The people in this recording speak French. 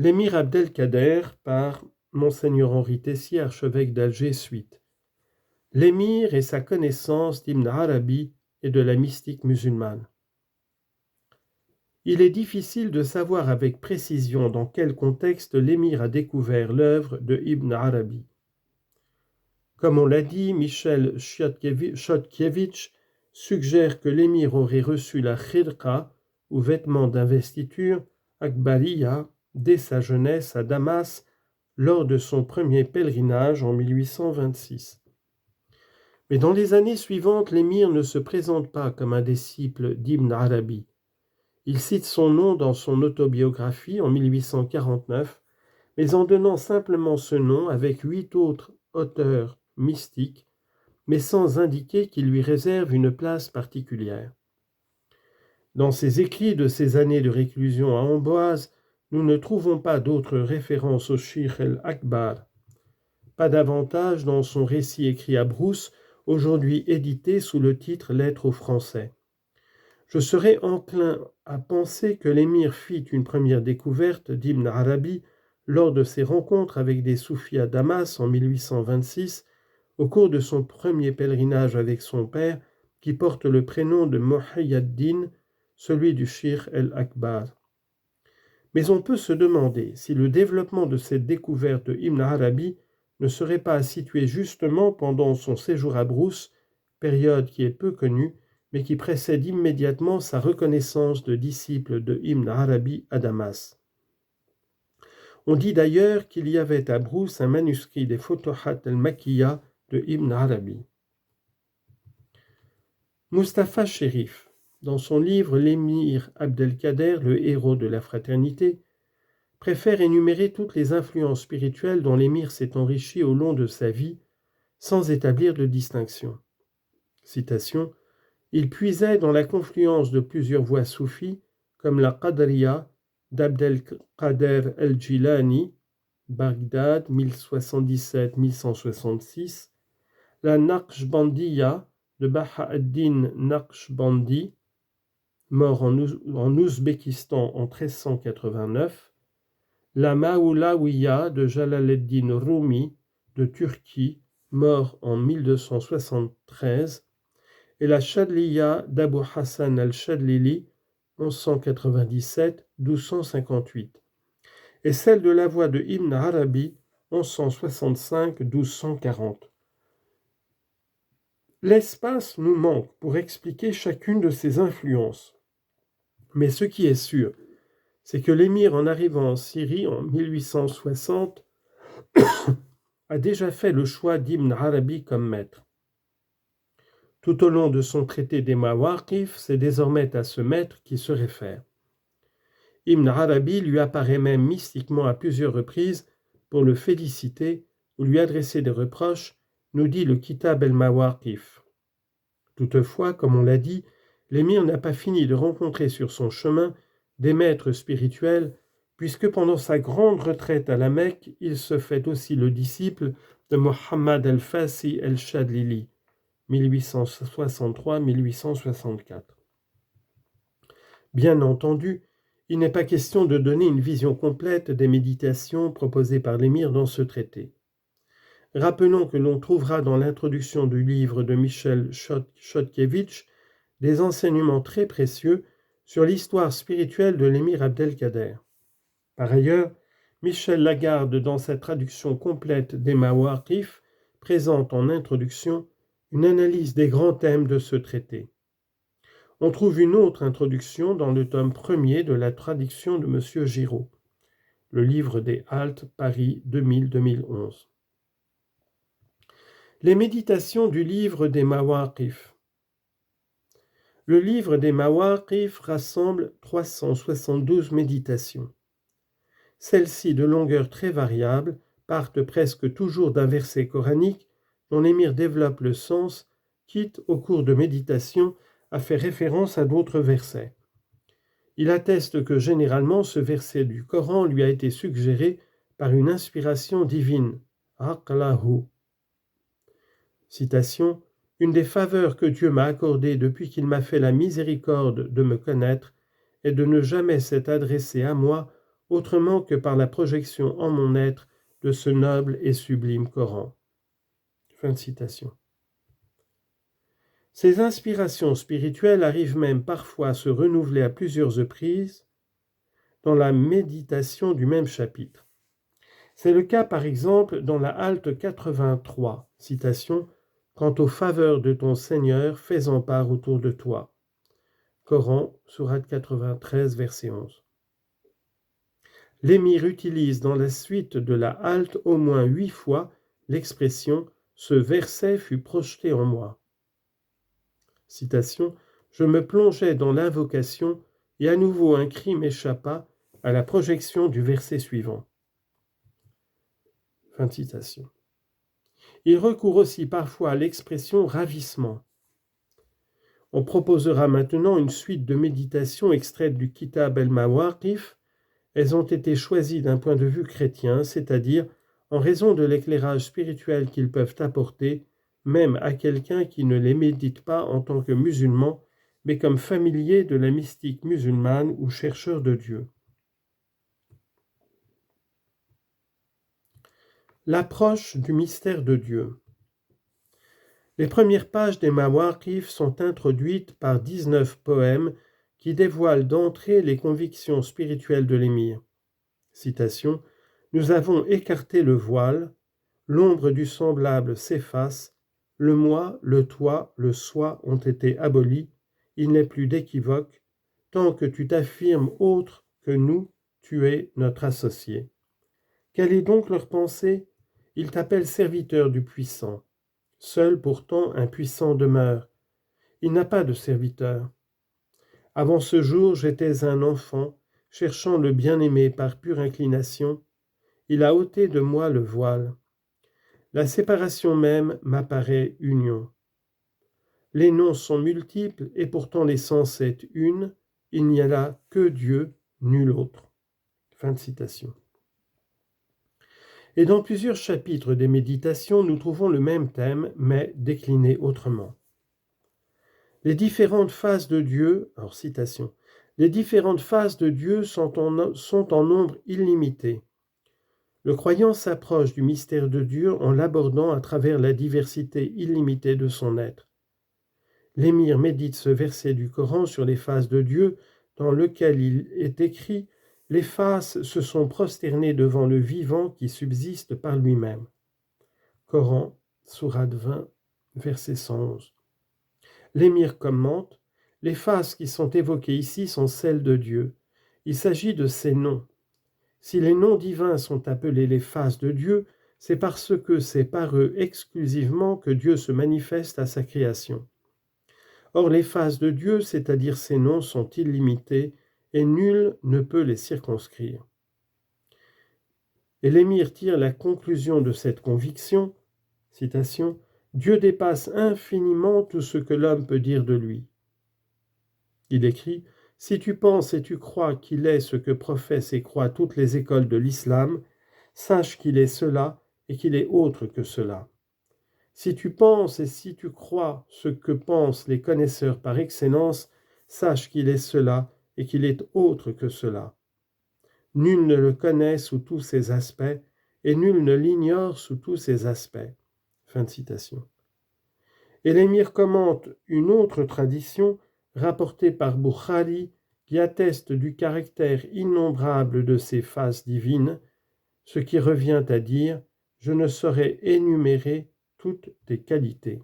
L'émir Abdelkader par Monseigneur Henri Tessier, archevêque d'Alger, suite. L'émir et sa connaissance d'Ibn Arabi et de la mystique musulmane. Il est difficile de savoir avec précision dans quel contexte l'émir a découvert l'œuvre de Ibn Arabi. Comme on l'a dit, Michel Chodkiewicz suggère que l'émir aurait reçu la khirqa, ou vêtement d'investiture, akbariya, dès sa jeunesse à Damas, lors de son premier pèlerinage en 1826. Mais dans les années suivantes, l'émir ne se présente pas comme un disciple d'Ibn Arabi. Il cite son nom dans son autobiographie en 1849, mais en donnant simplement ce nom avec 8 autres auteurs mystiques, mais sans indiquer qu'il lui réserve une place particulière. Dans ses écrits de ses années de réclusion à Amboise, nous ne trouvons pas d'autres références au Shir el-Akbar, pas davantage dans son récit écrit à Brousse, aujourd'hui édité sous le titre Lettres aux Français. Je serais enclin à penser que l'émir fit une première découverte d'Ibn Arabi lors de ses rencontres avec des soufis à Damas en 1826, au cours de son premier pèlerinage avec son père, qui porte le prénom de Muhayyaddin, celui du Shir el-Akbar. Mais on peut se demander si le développement de cette découverte de Ibn Arabi ne serait pas situé justement pendant son séjour à Brousse, période qui est peu connue, mais qui précède immédiatement sa reconnaissance de disciple de Ibn Arabi à Damas. On dit d'ailleurs qu'il y avait à Brousse un manuscrit des Futuhat al-Makkiya de Ibn Arabi. Mustapha Sherif, dans son livre L'émir Abdelkader, le héros de la fraternité, préfère énumérer toutes les influences spirituelles dont l'émir s'est enrichi au long de sa vie, sans établir de distinction. Citation. Il puisait dans la confluence de plusieurs voies soufis, comme la Qadriya d'Abdelkader el-Jilani, Bagdad 1077-1166, la Naqshbandiya de Baha'u'ddin Naqshbandi, mort en Ouzbékistan en 1389, la Maoulawiya de Jalaleddin Rumi de Turquie, mort en 1273, et la Chadliya d'Abu Hassan al-Chadlili, 1197-1258, et celle de la voix de Ibn Arabi, 1165-1240. L'espace nous manque pour expliquer chacune de ces influences. Mais ce qui est sûr, c'est que l'émir, en arrivant en Syrie en 1860, a déjà fait le choix d'Ibn Arabi comme maître. Tout au long de son traité des Mawaqif, c'est désormais à ce maître qu'il se réfère. Ibn Arabi lui apparaît même mystiquement à plusieurs reprises pour le féliciter ou lui adresser des reproches, nous dit le Kitab el-Mawaqif. Toutefois, comme on l'a dit, l'émir n'a pas fini de rencontrer sur son chemin des maîtres spirituels, puisque pendant sa grande retraite à la Mecque, il se fait aussi le disciple de Mohammed al-Fassi el-Chadlili, 1863-1864. Bien entendu, il n'est pas question de donner une vision complète des méditations proposées par l'émir dans ce traité. Rappelons que l'on trouvera dans l'introduction du livre de Michel Chodkiewicz des enseignements très précieux sur l'histoire spirituelle de l'émir Abdelkader. Par ailleurs, Michel Lagarde, dans sa traduction complète des Mawaqif, présente en introduction une analyse des grands thèmes de ce traité. On trouve une autre introduction dans le tome 1er de la traduction de M. Giraud, le livre des Haltes, Paris 2000-2011. Les méditations du livre des Mawaqif. Le livre des Mawaqif rassemble 372 méditations. Celles-ci, de longueur très variable, partent presque toujours d'un verset coranique dont l'émir développe le sens, quitte au cours de méditation à faire référence à d'autres versets. Il atteste que généralement ce verset du Coran lui a été suggéré par une inspiration divine, aqlahu. Citation, « Une des faveurs que Dieu m'a accordées depuis qu'il m'a fait la miséricorde de me connaître est de ne jamais s'être adressé à moi autrement que par la projection en mon être de ce noble et sublime Coran. » Fin de citation. Ces inspirations spirituelles arrivent même parfois à se renouveler à plusieurs reprises dans la méditation du même chapitre. C'est le cas par exemple dans la halte 83, citation « Quant aux faveurs de ton Seigneur, fais-en part autour de toi ». Coran, sourate 93, verset 11. L'émir utilise dans la suite de la halte au moins 8 fois l'expression « ce verset fut projeté en moi ». Citation « Je me plongeais dans l'invocation et à nouveau un cri m'échappa à la projection du verset suivant. » Fin de citation. Il recourt aussi parfois à l'expression « ravissement ». On proposera maintenant une suite de méditations extraites du Kitab el-Mawaqif. Elles ont été choisies d'un point de vue chrétien, c'est-à-dire en raison de l'éclairage spirituel qu'ils peuvent apporter, même à quelqu'un qui ne les médite pas en tant que musulman, mais comme familier de la mystique musulmane ou chercheur de Dieu. L'approche du mystère de Dieu. Les premières pages des Mawaqif sont introduites par 19 poèmes qui dévoilent d'entrée les convictions spirituelles de l'émir. Citation « Nous avons écarté le voile, l'ombre du semblable s'efface, le moi, le toi, le soi ont été abolis, il n'est plus d'équivoque, tant que tu t'affirmes autre que nous, tu es notre associé. » Quelle est donc leur pensée ? Ils t'appellent serviteur du puissant. Seul pourtant un puissant demeure. Il n'a pas de serviteur. Avant ce jour, j'étais un enfant, cherchant le bien-aimé par pure inclination. Il a ôté de moi le voile. La séparation même m'apparaît union. Les noms sont multiples et pourtant l'essence est une. Il n'y a là que Dieu, nul autre. Fin de citation. Et dans plusieurs chapitres des méditations, nous trouvons le même thème, mais décliné autrement. Les différentes phases de Dieu, alors citation, les différentes phases de Dieu sont en nombre illimité. Le croyant s'approche du mystère de Dieu en l'abordant à travers la diversité illimitée de son être. L'émir médite ce verset du Coran sur les phases de Dieu dans lequel il est écrit « Les faces se sont prosternées devant le vivant qui subsiste par lui-même ». Coran, sourate 20, verset 111. L'émir commente « Les faces qui sont évoquées ici sont celles de Dieu. Il s'agit de ses noms. Si les noms divins sont appelés les faces de Dieu, c'est parce que c'est par eux exclusivement que Dieu se manifeste à sa création. Or les faces de Dieu, c'est-à-dire ses noms, sont illimités et nul ne peut les circonscrire. » Et l'émir tire la conclusion de cette conviction, citation, « Dieu dépasse infiniment tout ce que l'homme peut dire de lui. » Il écrit « Si tu penses et tu crois qu'il est ce que professent et croient toutes les écoles de l'islam, sache qu'il est cela et qu'il est autre que cela. Si tu penses et si tu crois ce que pensent les connaisseurs par excellence, sache qu'il est cela et qu'il est autre que cela. Nul ne le connaît sous tous ses aspects et nul ne l'ignore sous tous ses aspects. » Fin de citation. Et l'émir commente une autre tradition rapportée par Bukhari qui atteste du caractère innombrable de ces faces divines, ce qui revient à dire « Je ne saurais énumérer toutes tes qualités. »